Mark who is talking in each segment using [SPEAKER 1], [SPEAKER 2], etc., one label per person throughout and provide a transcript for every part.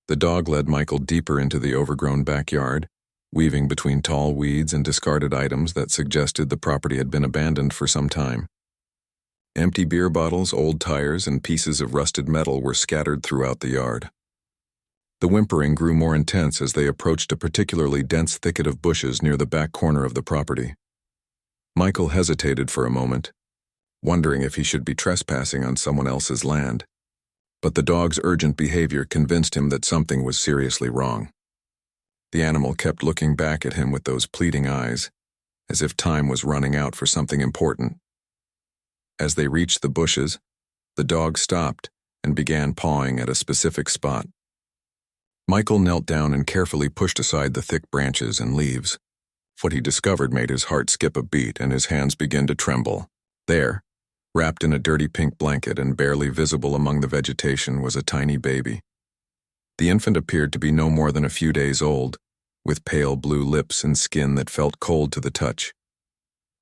[SPEAKER 1] The dog led Michael deeper into the overgrown backyard, weaving between tall weeds and discarded items that suggested the property had been abandoned for some time. Empty beer bottles, old tires, and pieces of rusted metal were scattered throughout the yard. The whimpering grew more intense as they approached a particularly dense thicket of bushes near the back corner of the property. Michael hesitated for a moment, wondering if he should be trespassing on someone else's land. But the dog's urgent behavior convinced him that something was seriously wrong. The animal kept looking back at him with those pleading eyes, as if time was running out for something important. As they reached the bushes, the dog stopped and began pawing at a specific spot. Michael knelt down and carefully pushed aside the thick branches and leaves. What he discovered made his heart skip a beat and his hands begin to tremble. There, wrapped in a dirty pink blanket and barely visible among the vegetation, was a tiny baby. The infant appeared to be no more than a few days old, with pale blue lips and skin that felt cold to the touch.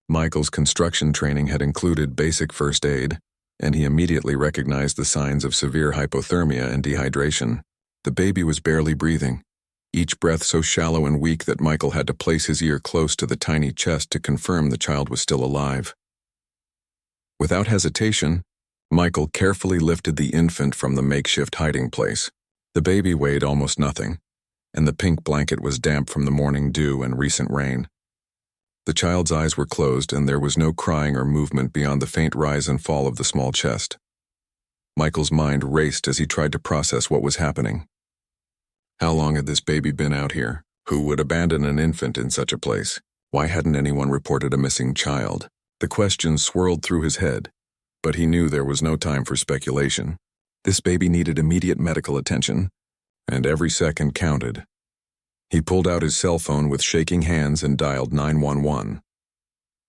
[SPEAKER 1] Michael's construction training had included basic first aid, and he immediately recognized the signs of severe hypothermia and dehydration. The baby was barely breathing, each breath so shallow and weak that Michael had to place his ear close to the tiny chest to confirm the child was still alive. Without hesitation, Michael carefully lifted the infant from the makeshift hiding place. The baby weighed almost nothing, and the pink blanket was damp from the morning dew and recent rain. The child's eyes were closed, and there was no crying or movement beyond the faint rise and fall of the small chest. Michael's mind raced as he tried to process what was happening. How long had this baby been out here? Who would abandon an infant in such a place? Why hadn't anyone reported a missing child? The questions swirled through his head, but he knew there was no time for speculation. This baby needed immediate medical attention, and every second counted. He pulled out his cell phone with shaking hands and dialed 911.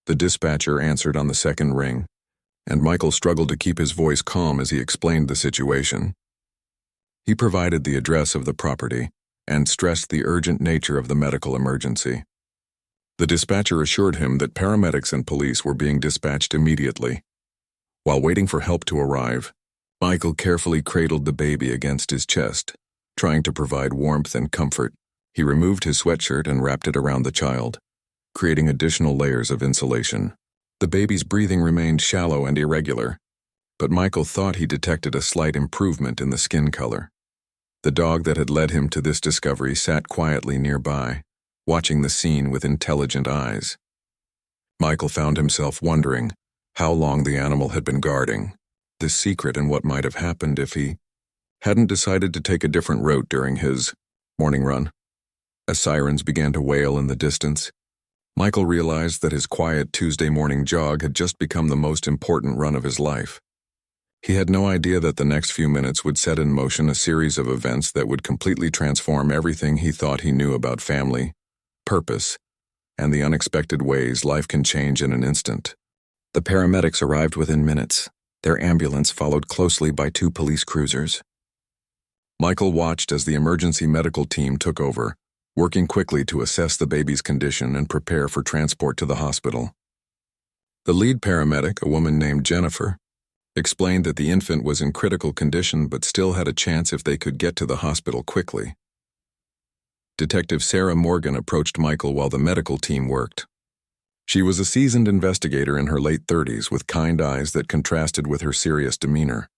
[SPEAKER 1] The dispatcher answered on the second ring, and Michael struggled to keep his voice calm as he explained the situation. He provided the address of the property and stressed the urgent nature of the medical emergency. The dispatcher assured him that paramedics and police were being dispatched immediately. While waiting for help to arrive, Michael carefully cradled the baby against his chest, trying to provide warmth and comfort. He removed his sweatshirt and wrapped it around the child, creating additional layers of insulation. The baby's breathing remained shallow and irregular, but Michael thought he detected a slight improvement in the skin color. The dog that had led him to this discovery sat quietly nearby, watching the scene with intelligent eyes. Michael found himself wondering how long the animal had been guarding this secret and what might have happened if he hadn't decided to take a different route during his morning run. As sirens began to wail in the distance, Michael realized that his quiet Tuesday morning jog had just become the most important run of his life. He had no idea that the next few minutes would set in motion a series of events that would completely transform everything he thought he knew about family, purpose, and the unexpected ways life can change in an instant. The paramedics arrived within minutes, their ambulance followed closely by 2 police cruisers. Michael watched as the emergency medical team took over, working quickly to assess the baby's condition and prepare for transport to the hospital. The lead paramedic, a woman named Jennifer, explained that the infant was in critical condition but still had a chance if they could get to the hospital quickly. Detective Sarah Morgan approached Michael while the medical team worked. She was a seasoned investigator in her late 30s with kind eyes that contrasted with her serious demeanor.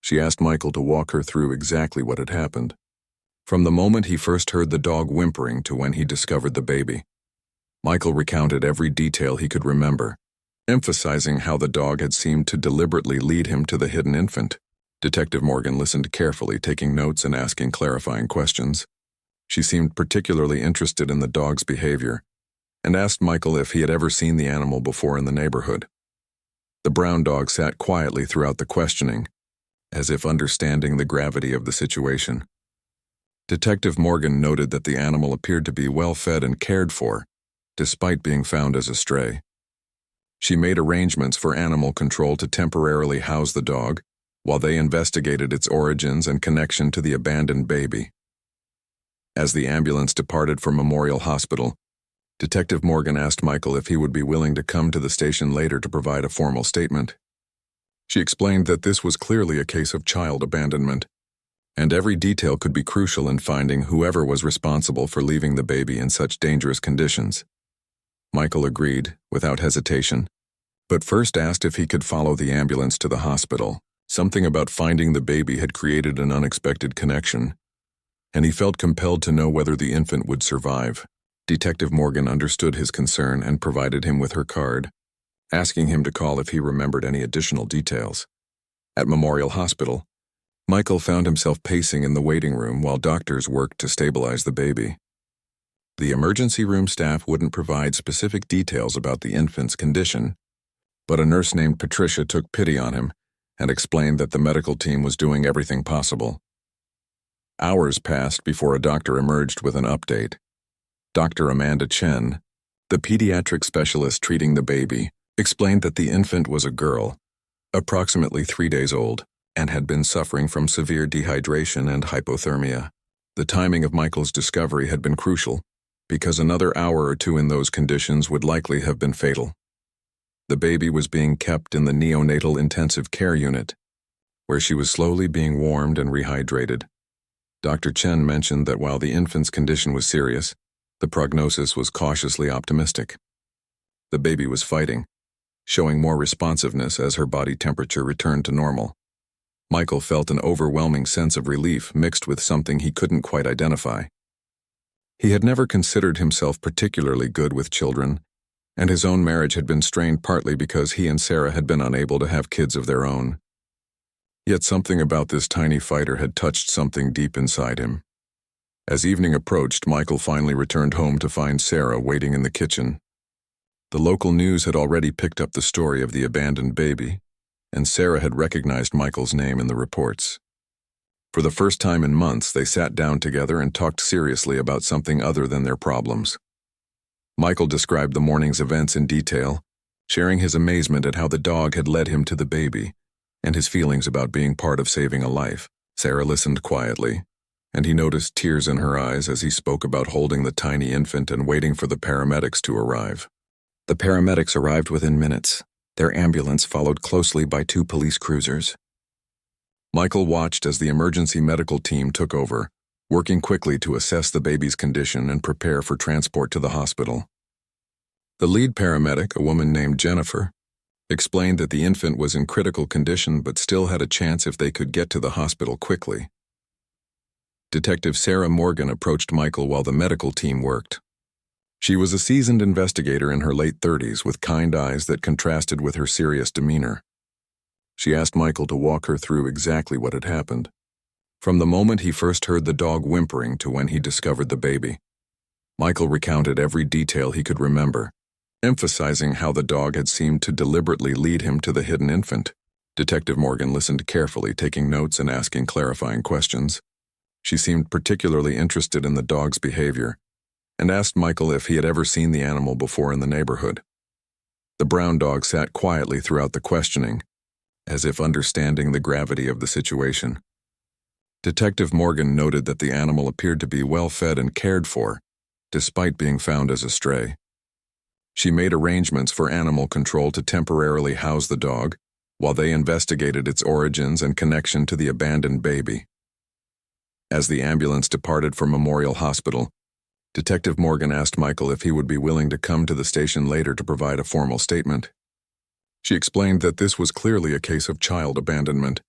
[SPEAKER 1] She asked Michael to walk her through exactly what had happened, from the moment he first heard the dog whimpering to when he discovered the baby. Michael recounted every detail he could remember, emphasizing how the dog had seemed to deliberately lead him to the hidden infant. Detective Morgan listened carefully, taking notes and asking clarifying questions. She seemed particularly interested in the dog's behavior, and asked Michael if he had ever seen the animal before in the neighborhood. The brown dog sat quietly throughout the questioning, as if understanding the gravity of the situation. Detective Morgan noted that the animal appeared to be well fed and cared for, despite being found as a stray. She made arrangements for animal control to temporarily house the dog, while they investigated its origins and connection to the abandoned baby. As the ambulance departed for Memorial Hospital, Detective Morgan asked Michael if he would be willing to come to the station later to provide a formal statement. She explained that this was clearly a case of child abandonment, and every detail could be crucial in finding whoever was responsible for leaving the baby in such dangerous conditions. Michael agreed, without hesitation, but first asked if he could follow the ambulance to the hospital. Something about finding the baby had created an unexpected connection, and he felt compelled to know whether the infant would survive. Detective Morgan understood his concern and provided him with her card, asking him to call if he remembered any additional details. At Memorial Hospital, Michael found himself pacing in the waiting room while doctors worked to stabilize the baby. The emergency room staff wouldn't provide specific details about the infant's condition, but a nurse named Patricia took pity on him and explained that the medical team was doing everything possible. Hours passed before a doctor emerged with an update. Dr. Amanda Chen, the pediatric specialist treating the baby, explained that the infant was a girl, approximately 3 days old, and had been suffering from severe dehydration and hypothermia. The timing of Michael's discovery had been crucial, because another hour or two in those conditions would likely have been fatal. The baby was being kept in the neonatal intensive care unit, where she was slowly being warmed and rehydrated. Dr. Chen mentioned that while the infant's condition was serious, the prognosis was cautiously optimistic. The baby was fighting, showing more responsiveness as her body temperature returned to normal. Michael felt an overwhelming sense of relief mixed with something he couldn't quite identify. He had never considered himself particularly good with children, and his own marriage had been strained partly because he and Sarah had been unable to have kids of their own. Yet something about this tiny fighter had touched something deep inside him. As evening approached, Michael finally returned home to find Sarah waiting in the kitchen. The local news had already picked up the story of the abandoned baby, and Sarah had recognized Michael's name in the reports. For the first time in months, they sat down together and talked seriously about something other than their problems. Michael described the morning's events in detail, sharing his amazement at how the dog had led him to the baby, and his feelings about being part of saving a life. Sarah listened quietly, and he noticed tears in her eyes as he spoke about holding the tiny infant and waiting for the paramedics to arrive. The paramedics arrived within minutes, their ambulance followed closely by 2 police cruisers. Michael watched as the emergency medical team took over, working quickly to assess the baby's condition and prepare for transport to the hospital. The lead paramedic, a woman named Jennifer, explained that the infant was in critical condition but still had a chance if they could get to the hospital quickly. Detective Sarah Morgan approached Michael while the medical team worked. She was a seasoned investigator in her late 30s with kind eyes that contrasted with her serious demeanor. She asked Michael to walk her through exactly what had happened, from the moment he first heard the dog whimpering to when he discovered the baby. Michael recounted every detail he could remember, emphasizing how the dog had seemed to deliberately lead him to the hidden infant. Detective Morgan listened carefully, taking notes and asking clarifying questions. She seemed particularly interested in the dog's behavior, and asked Michael if he had ever seen the animal before in the neighborhood. The brown dog sat quietly throughout the questioning, as if understanding the gravity of the situation. Detective Morgan noted that the animal appeared to be well fed and cared for, despite being found as a stray. She made arrangements for animal control to temporarily house the dog, while they investigated its origins and connection to the abandoned baby. As the ambulance departed for Memorial Hospital, Detective Morgan asked Michael if he would be willing to come to the station later to provide a formal statement. She explained that this was clearly a case of child abandonment,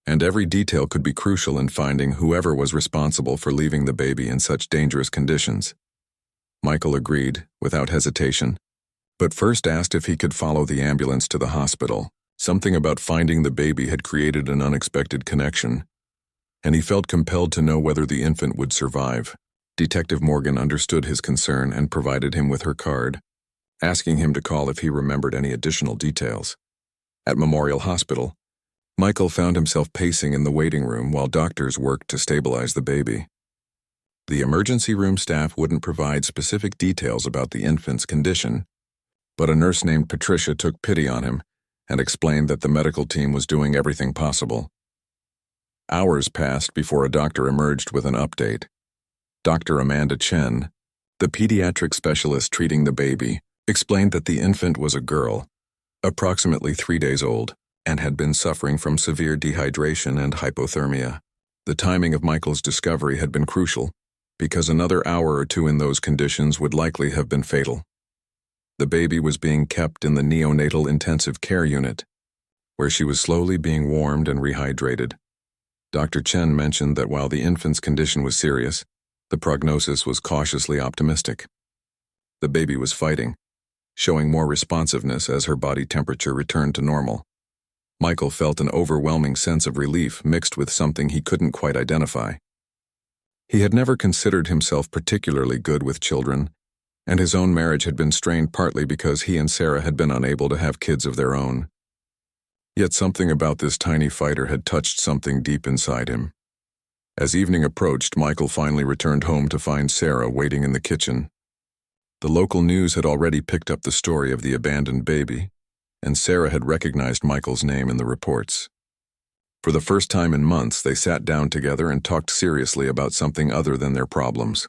[SPEAKER 1] and every detail could be crucial in finding whoever was responsible for leaving the baby in such dangerous conditions. Michael agreed, without hesitation, but first asked if he could follow the ambulance to the hospital. Something about finding the baby had created an unexpected connection, and he felt compelled to know whether the infant would survive. Detective Morgan understood his concern and provided him with her card, asking him to call if he remembered any additional details. At Memorial Hospital, Michael found himself pacing in the waiting room while doctors worked to stabilize the baby. The emergency room staff wouldn't provide specific details about the infant's condition, but a nurse named Patricia took pity on him and explained that the medical team was doing everything possible. Hours passed before a doctor emerged with an update. Dr. Amanda Chen, the pediatric specialist treating the baby, explained that the infant was a girl, approximately 3 days old, and had been suffering from severe dehydration and hypothermia. The timing of Michael's discovery had been crucial, because another hour or two in those conditions would likely have been fatal. The baby was being kept in the neonatal intensive care unit, where she was slowly being warmed and rehydrated. Dr. Chen mentioned that while the infant's condition was serious, the prognosis was cautiously optimistic. The baby was fighting, showing more responsiveness as her body temperature returned to normal. Michael felt an overwhelming sense of relief mixed with something he couldn't quite identify. He had never considered himself particularly good with children, and his own marriage had been strained partly because he and Sarah had been unable to have kids of their own. Yet something about this tiny fighter had touched something deep inside him. As evening approached, Michael finally returned home to find Sarah waiting in the kitchen. The local news had already picked up the story of the abandoned baby, and Sarah had recognized Michael's name in the reports. For the first time in months, they sat down together and talked seriously about something other than their problems.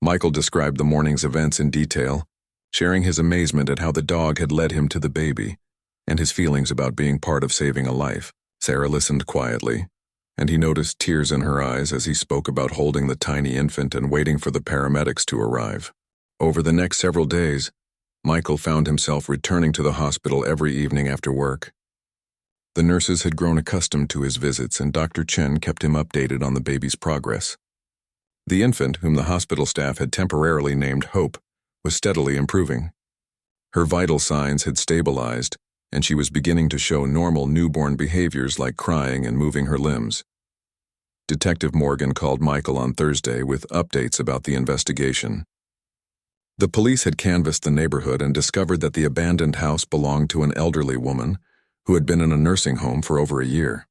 [SPEAKER 1] Michael described the morning's events in detail, sharing his amazement at how the dog had led him to the baby, and his feelings about being part of saving a life. Sarah listened quietly, and he noticed tears in her eyes as he spoke about holding the tiny infant and waiting for the paramedics to arrive. Over the next several days, Michael found himself returning to the hospital every evening after work. The nurses had grown accustomed to his visits, and Dr. Chen kept him updated on the baby's progress. The infant, whom the hospital staff had temporarily named Hope, was steadily improving. Her vital signs had stabilized, and she was beginning to show normal newborn behaviors like crying and moving her limbs. Detective Morgan called Michael on Thursday with updates about the investigation. The police had canvassed the neighborhood and discovered that the abandoned house belonged to an elderly woman who had been in a nursing home for over a year.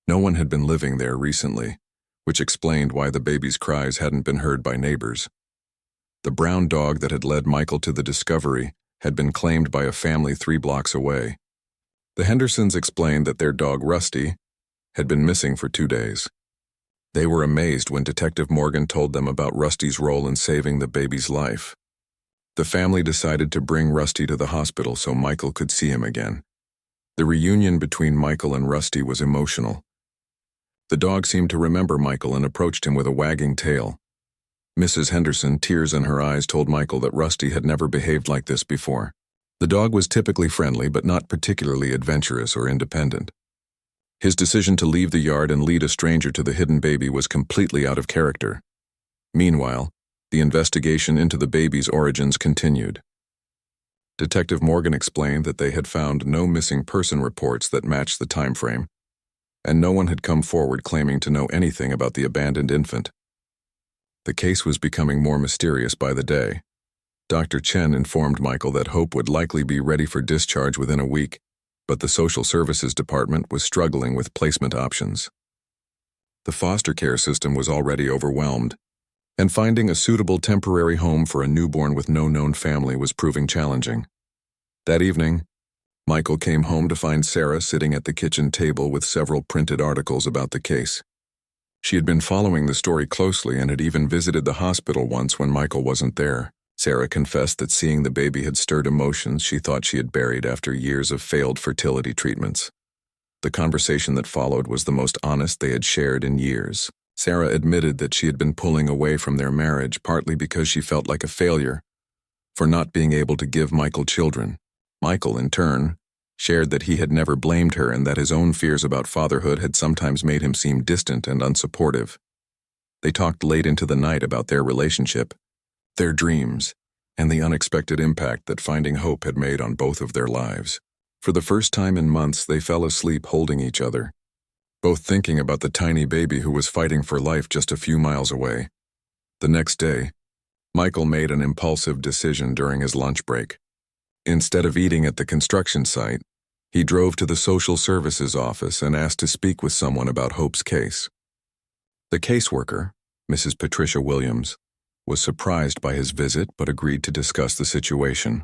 [SPEAKER 1] No one had been living there recently, which explained why the baby's cries hadn't been heard by neighbors. The brown dog that had led Michael to the discovery had been claimed by a family 3 blocks away. The Hendersons explained that their dog Rusty had been missing for 2 days. They were amazed when Detective Morgan told them about Rusty's role in saving the baby's life. The family decided to bring Rusty to the hospital so Michael could see him again. The reunion between Michael and Rusty was emotional. The dog seemed to remember Michael and approached him with a wagging tail. Mrs. Henderson, tears in her eyes, told Michael that Rusty had never behaved like this before. The dog was typically friendly but not particularly adventurous or independent. His decision to leave the yard and lead a stranger to the hidden baby was completely out of character. Meanwhile, the investigation into the baby's origins continued. Detective Morgan explained that they had found no missing person reports that matched the time frame, and no one had come forward claiming to know anything about the abandoned infant. The case was becoming more mysterious by the day. Dr. Chen informed Michael that Hope would likely be ready for discharge within a week, but the Social Services Department was struggling with placement options. The foster care system was already overwhelmed, and finding a suitable temporary home for a newborn with no known family was proving challenging. That evening, Michael came home to find Sarah sitting at the kitchen table with several printed articles about the case. She had been following the story closely and had even visited the hospital once when Michael wasn't there. Sarah confessed that seeing the baby had stirred emotions she thought she had buried after years of failed fertility treatments. The conversation that followed was the most honest they had shared in years. Sarah admitted that she had been pulling away from their marriage partly because she felt like a failure for not being able to give Michael children. Michael, in turn, shared that he had never blamed her and that his own fears about fatherhood had sometimes made him seem distant and unsupportive. They talked late into the night about their relationship, their dreams, and the unexpected impact that finding Hope had made on both of their lives. For the first time in months, they fell asleep holding each other, both thinking about the tiny baby who was fighting for life just a few miles away. The next day, Michael made an impulsive decision during his lunch break. Instead of eating at the construction site, he drove to the social services office and asked to speak with someone about Hope's case. The caseworker, Mrs. Patricia Williams, was surprised by his visit but agreed to discuss the situation.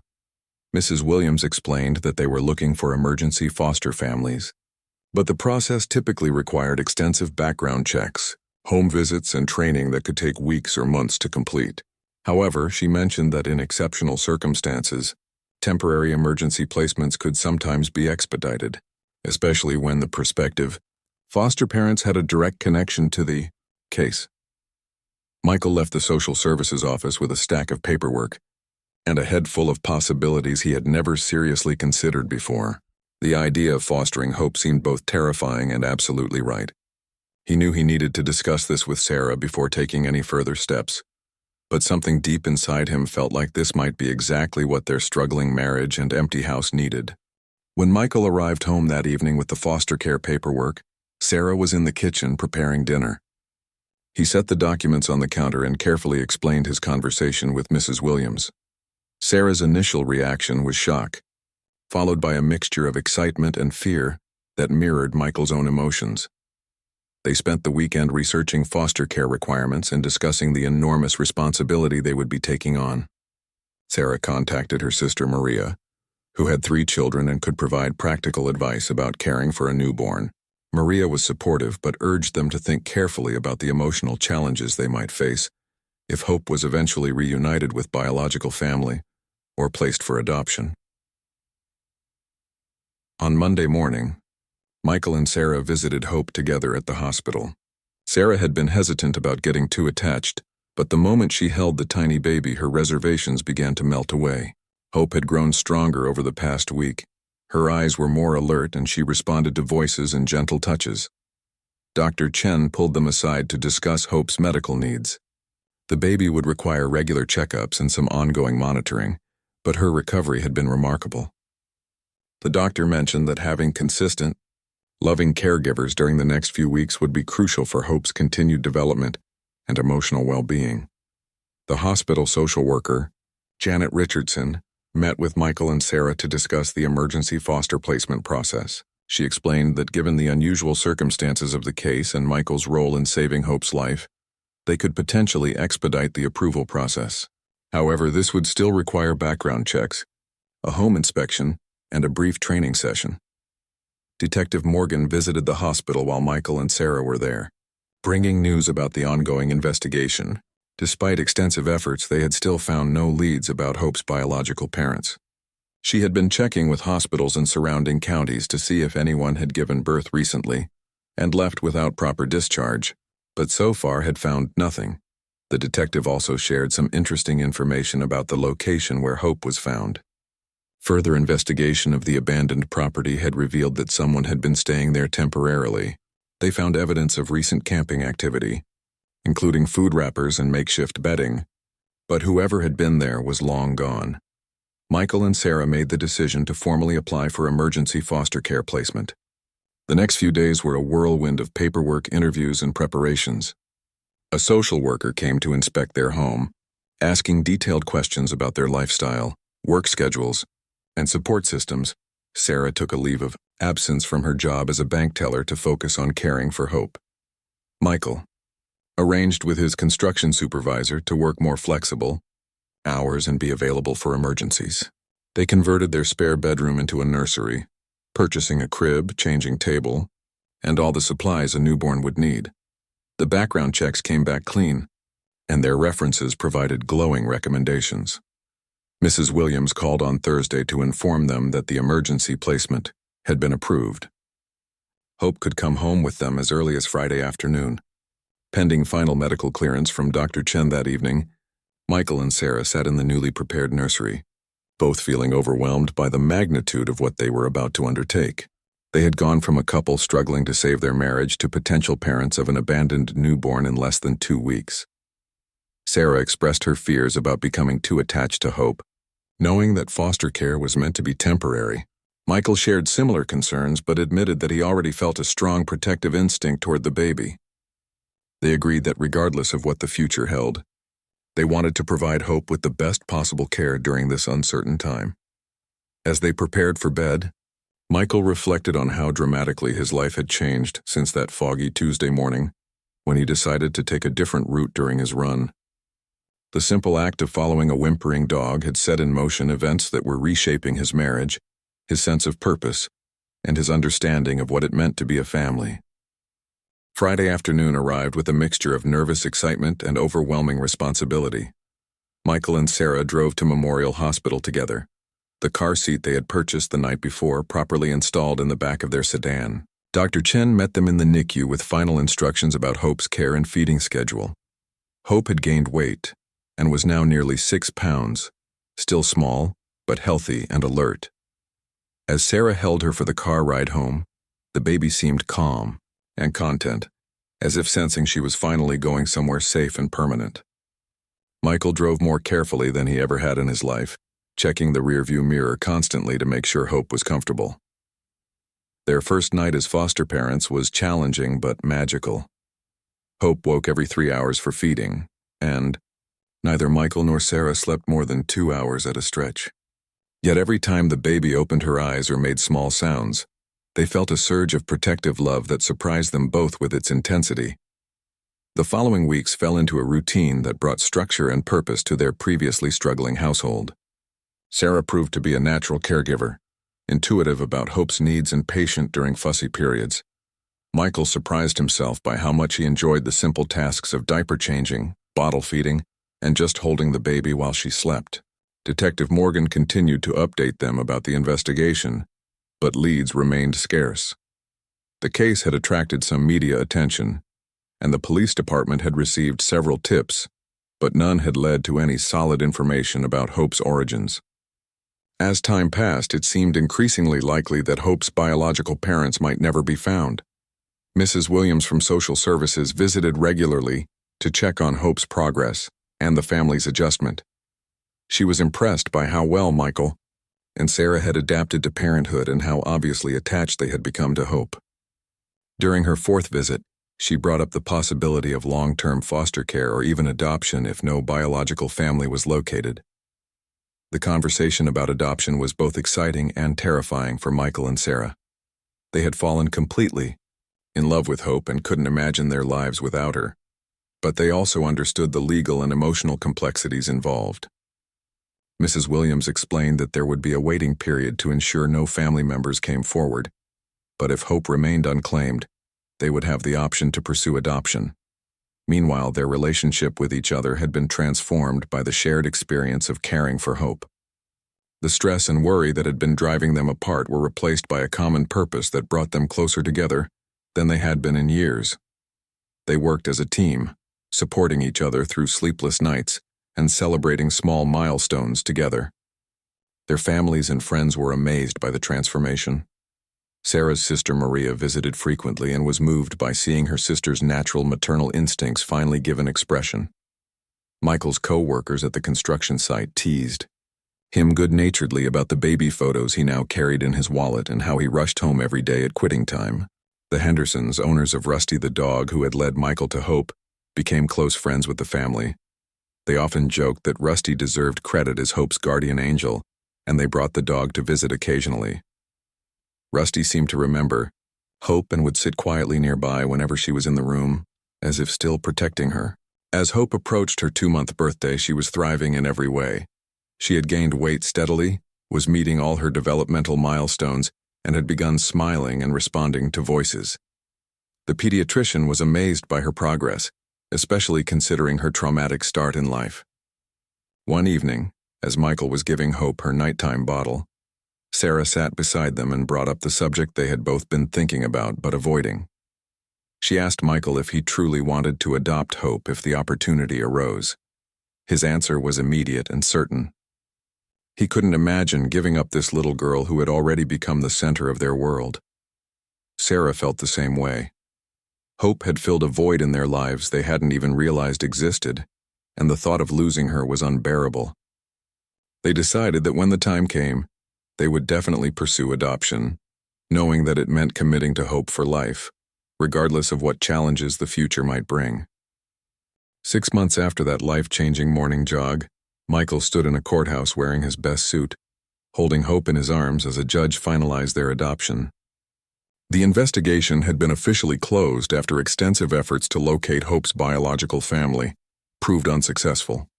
[SPEAKER 1] Mrs. Williams explained that they were looking for emergency foster families, but the process typically required extensive background checks, home visits, and training that could take weeks or months to complete. However, she mentioned that in exceptional circumstances, temporary emergency placements could sometimes be expedited, especially when the prospective Foster parents had a direct connection to the case. Michael left the social services office with a stack of paperwork and a head full of possibilities he had never seriously considered before. The idea of fostering Hope seemed both terrifying and absolutely right. He knew he needed to discuss this with Sarah before taking any further steps, but something deep inside him felt like this might be exactly what their struggling marriage and empty house needed. When Michael arrived home that evening with the foster care paperwork, Sarah was in the kitchen preparing dinner. He set the documents on the counter and carefully explained his conversation with Mrs. Williams. Sarah's initial reaction was shock, followed by a mixture of excitement and fear that mirrored Michael's own emotions. They spent the weekend researching foster care requirements and discussing the enormous responsibility they would be taking on. Sarah contacted her sister Maria, who had 3 children and could provide practical advice about caring for a newborn. Maria was supportive but urged them to think carefully about the emotional challenges they might face if Hope was eventually reunited with biological family or placed for adoption. On Monday morning, Michael and Sarah visited Hope together at the hospital. Sarah had been hesitant about getting too attached, but the moment she held the tiny baby, her reservations began to melt away. Hope had grown stronger over the past week. Her eyes were more alert and she responded to voices and gentle touches. Dr. Chen pulled them aside to discuss Hope's medical needs. The baby would require regular checkups and some ongoing monitoring, but her recovery had been remarkable. The doctor mentioned that having consistent, loving caregivers during the next few weeks would be crucial for Hope's continued development and emotional well-being. The hospital social worker, Janet Richardson, met with Michael and Sarah to discuss the emergency foster placement process. She explained that given the unusual circumstances of the case and Michael's role in saving Hope's life, they could potentially expedite the approval process. However, this would still require background checks, a home inspection, and a brief training session. Detective Morgan visited the hospital while Michael and Sarah were there, bringing news about the ongoing investigation. Despite extensive efforts, they had still found no leads about Hope's biological parents. She had been checking with hospitals in surrounding counties to see if anyone had given birth recently and left without proper discharge, but so far had found nothing. The detective also shared some interesting information about the location where Hope was found. Further investigation of the abandoned property had revealed that someone had been staying there temporarily. They found evidence of recent camping activity, including food wrappers and makeshift bedding, but whoever had been there was long gone. Michael and Sarah made the decision to formally apply for emergency foster care placement. The next few days were a whirlwind of paperwork, interviews, and preparations. A social worker came to inspect their home, asking detailed questions about their lifestyle, work schedules, and support systems. Sarah took a leave of absence from her job as a bank teller to focus on caring for Hope. Michael arranged with his construction supervisor to work more flexible hours and be available for emergencies. They converted their spare bedroom into a nursery, purchasing a crib, changing table, and all the supplies a newborn would need. The background checks came back clean, and their references provided glowing recommendations. Mrs. Williams called on Thursday to inform them that the emergency placement had been approved. Hope could come home with them as early as Friday afternoon. Pending final medical clearance from Dr. Chen that evening, Michael and Sarah sat in the newly prepared nursery, both feeling overwhelmed by the magnitude of what they were about to undertake. They had gone from a couple struggling to save their marriage to potential parents of an abandoned newborn in less than 2 weeks. Sarah expressed her fears about becoming too attached to Hope, knowing that foster care was meant to be temporary. Michael shared similar concerns but admitted that he already felt a strong protective instinct toward the baby. They agreed that regardless of what the future held, they wanted to provide Hope with the best possible care during this uncertain time. As they prepared for bed, Michael reflected on how dramatically his life had changed since that foggy Tuesday morning when he decided to take a different route during his run. The simple act of following a whimpering dog had set in motion events that were reshaping his marriage, his sense of purpose, and his understanding of what it meant to be a family. Friday afternoon arrived with a mixture of nervous excitement and overwhelming responsibility. Michael and Sarah drove to Memorial Hospital together, the car seat they had purchased the night before properly installed in the back of their sedan. Dr. Chen met them in the NICU with final instructions about Hope's care and feeding schedule. Hope had gained weight and was now nearly 6 pounds, still small, but healthy and alert. As Sarah held her for the car ride home, the baby seemed calm and content, as if sensing she was finally going somewhere safe and permanent. Michael drove more carefully than he ever had in his life, checking the rearview mirror constantly to make sure Hope was comfortable. Their first night as foster parents was challenging but magical. Hope woke every 3 hours for feeding, and neither Michael nor Sarah slept more than 2 hours at a stretch. Yet every time the baby opened her eyes or made small sounds, they felt a surge of protective love that surprised them both with its intensity. The following weeks fell into a routine that brought structure and purpose to their previously struggling household. Sarah proved to be a natural caregiver, intuitive about Hope's needs and patient during fussy periods. Michael surprised himself by how much he enjoyed the simple tasks of diaper changing, bottle feeding, and just holding the baby while she slept. Detective Morgan continued to update them about the investigation, but leads remained scarce. The case had attracted some media attention, and the police department had received several tips, but none had led to any solid information about Hope's origins. As time passed, it seemed increasingly likely that Hope's biological parents might never be found. Mrs. Williams from Social Services visited regularly to check on Hope's progress and the family's adjustment. She was impressed by how well Michael and Sarah had adapted to parenthood and how obviously attached they had become to Hope. During her 4th visit, she brought up the possibility of long-term foster care or even adoption if no biological family was located. The conversation about adoption was both exciting and terrifying for Michael and Sarah. They had fallen completely in love with Hope and couldn't imagine their lives without her, but they also understood the legal and emotional complexities involved. Mrs. Williams explained that there would be a waiting period to ensure no family members came forward, but if Hope remained unclaimed, they would have the option to pursue adoption. Meanwhile, their relationship with each other had been transformed by the shared experience of caring for Hope. The stress and worry that had been driving them apart were replaced by a common purpose that brought them closer together than they had been in years. They worked as a team, supporting each other through sleepless nights and celebrating small milestones together. Their families and friends were amazed by the transformation. Sarah's sister Maria visited frequently and was moved by seeing her sister's natural maternal instincts finally given expression. Michael's co-workers at the construction site teased him good-naturedly about the baby photos he now carried in his wallet and how he rushed home every day at quitting time. The Hendersons, owners of Rusty the dog who had led Michael to Hope, became close friends with the family. They often joked that Rusty deserved credit as Hope's guardian angel, and they brought the dog to visit occasionally. Rusty seemed to remember Hope and would sit quietly nearby whenever she was in the room, as if still protecting her. As Hope approached her 2-month birthday, she was thriving in every way. She had gained weight steadily, was meeting all her developmental milestones, and had begun smiling and responding to voices. The pediatrician was amazed by her progress, especially considering her traumatic start in life. One evening, as Michael was giving Hope her nighttime bottle, Sarah sat beside them and brought up the subject they had both been thinking about but avoiding. She asked Michael if he truly wanted to adopt Hope if the opportunity arose. His answer was immediate and certain. He couldn't imagine giving up this little girl who had already become the center of their world. Sarah felt the same way. Hope had filled a void in their lives they hadn't even realized existed, and the thought of losing her was unbearable. They decided that when the time came, they would definitely pursue adoption, knowing that it meant committing to Hope for life, regardless of what challenges the future might bring. 6 months after that life-changing morning jog, Michael stood in a courthouse wearing his best suit, holding Hope in his arms as a judge finalized their adoption. The investigation had been officially closed after extensive efforts to locate Hope's biological family proved unsuccessful.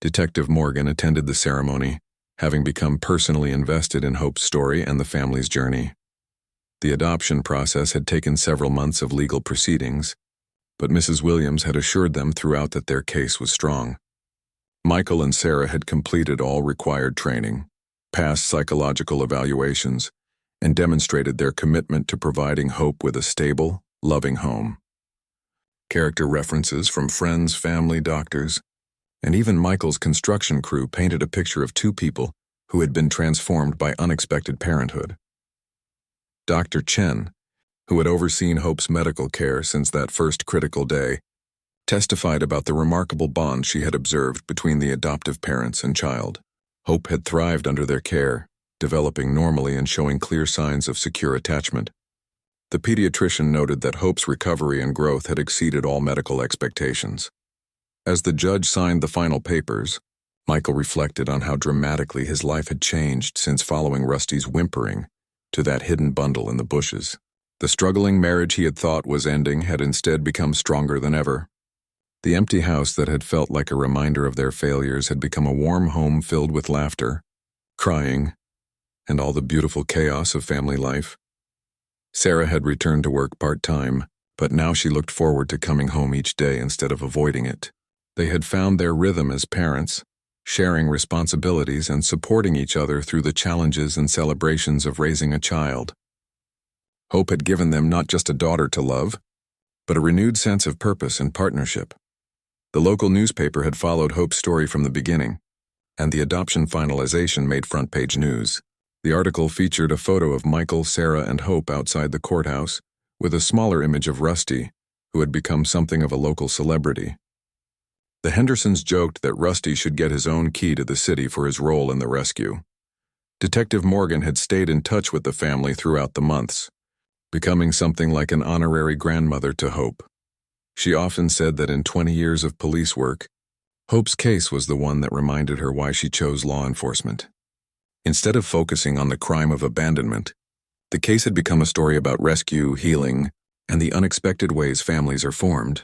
[SPEAKER 1] Detective Morgan attended the ceremony, having become personally invested in Hope's story and the family's journey. The adoption process had taken several months of legal proceedings, but Mrs. Williams had assured them throughout that their case was strong. Michael and Sarah had completed all required training, passed psychological evaluations, and demonstrated their commitment to providing Hope with a stable, loving home. Character references from friends, family, doctors, and even Michael's construction crew painted a picture of two people who had been transformed by unexpected parenthood. Dr. Chen, who had overseen Hope's medical care since that first critical day, testified about the remarkable bond she had observed between the adoptive parents and child. Hope had thrived under their care, developing normally and showing clear signs of secure attachment. The pediatrician noted that Hope's recovery and growth had exceeded all medical expectations. As the judge signed the final papers, Michael reflected on how dramatically his life had changed since following Rusty's whimpering to that hidden bundle in the bushes. The struggling marriage he had thought was ending had instead become stronger than ever. The empty house that had felt like a reminder of their failures had become a warm home filled with laughter, crying, and all the beautiful chaos of family life. Sarah had returned to work part-time, but now she looked forward to coming home each day instead of avoiding it. They had found their rhythm as parents, sharing responsibilities and supporting each other through the challenges and celebrations of raising a child. Hope had given them not just a daughter to love, but a renewed sense of purpose and partnership. The local newspaper had followed Hope's story from the beginning, and the adoption finalization made front-page news. The article featured a photo of Michael, Sarah, and Hope outside the courthouse, with a smaller image of Rusty, who had become something of a local celebrity. The Hendersons joked that Rusty should get his own key to the city for his role in the rescue. Detective Morgan had stayed in touch with the family throughout the months, becoming something like an honorary grandmother to Hope. She often said that in 20 years of police work, Hope's case was the one that reminded her why she chose law enforcement. Instead of focusing on the crime of abandonment, the case had become a story about rescue, healing, and the unexpected ways families are formed.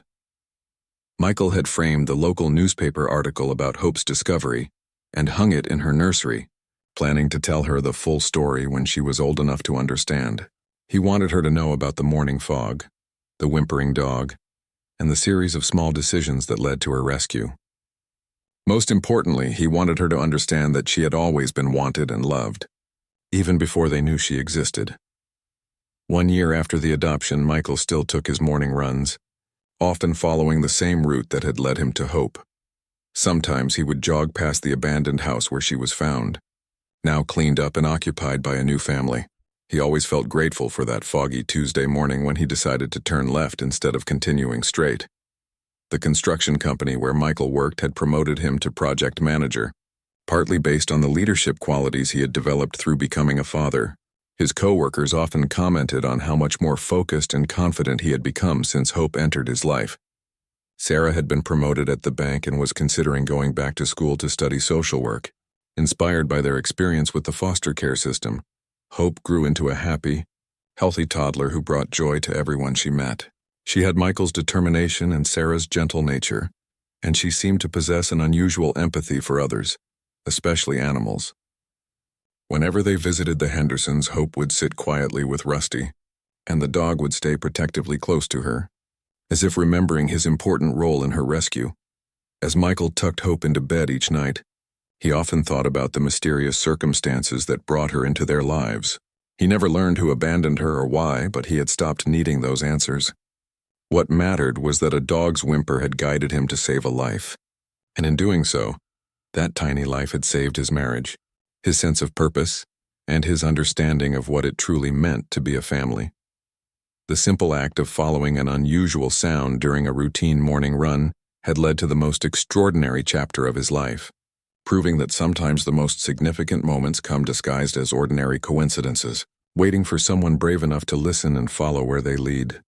[SPEAKER 1] Michael had framed the local newspaper article about Hope's discovery and hung it in her nursery, planning to tell her the full story when she was old enough to understand. He wanted her to know about the morning fog, the whimpering dog, and the series of small decisions that led to her rescue. Most importantly, he wanted her to understand that she had always been wanted and loved, even before they knew she existed. 1 year after the adoption, Michael still took his morning runs, often following the same route that had led him to Hope. Sometimes he would jog past the abandoned house where she was found, now cleaned up and occupied by a new family. He always felt grateful for that foggy Tuesday morning when he decided to turn left instead of continuing straight. The construction company where Michael worked had promoted him to project manager, partly based on the leadership qualities he had developed through becoming a father. His co-workers often commented on how much more focused and confident he had become since Hope entered his life. Sarah had been promoted at the bank and was considering going back to school to study social work. Inspired by their experience with the foster care system, Hope grew into a happy, healthy toddler who brought joy to everyone she met. She had Michael's determination and Sarah's gentle nature, and she seemed to possess an unusual empathy for others, especially animals. Whenever they visited the Hendersons, Hope would sit quietly with Rusty, and the dog would stay protectively close to her, as if remembering his important role in her rescue. As Michael tucked Hope into bed each night, he often thought about the mysterious circumstances that brought her into their lives. He never learned who abandoned her or why, but he had stopped needing those answers. What mattered was that a dog's whimper had guided him to save a life, and in doing so, that tiny life had saved his marriage, his sense of purpose, and his understanding of what it truly meant to be a family. The simple act of following an unusual sound during a routine morning run had led to the most extraordinary chapter of his life, proving that sometimes the most significant moments come disguised as ordinary coincidences, waiting for someone brave enough to listen and follow where they lead.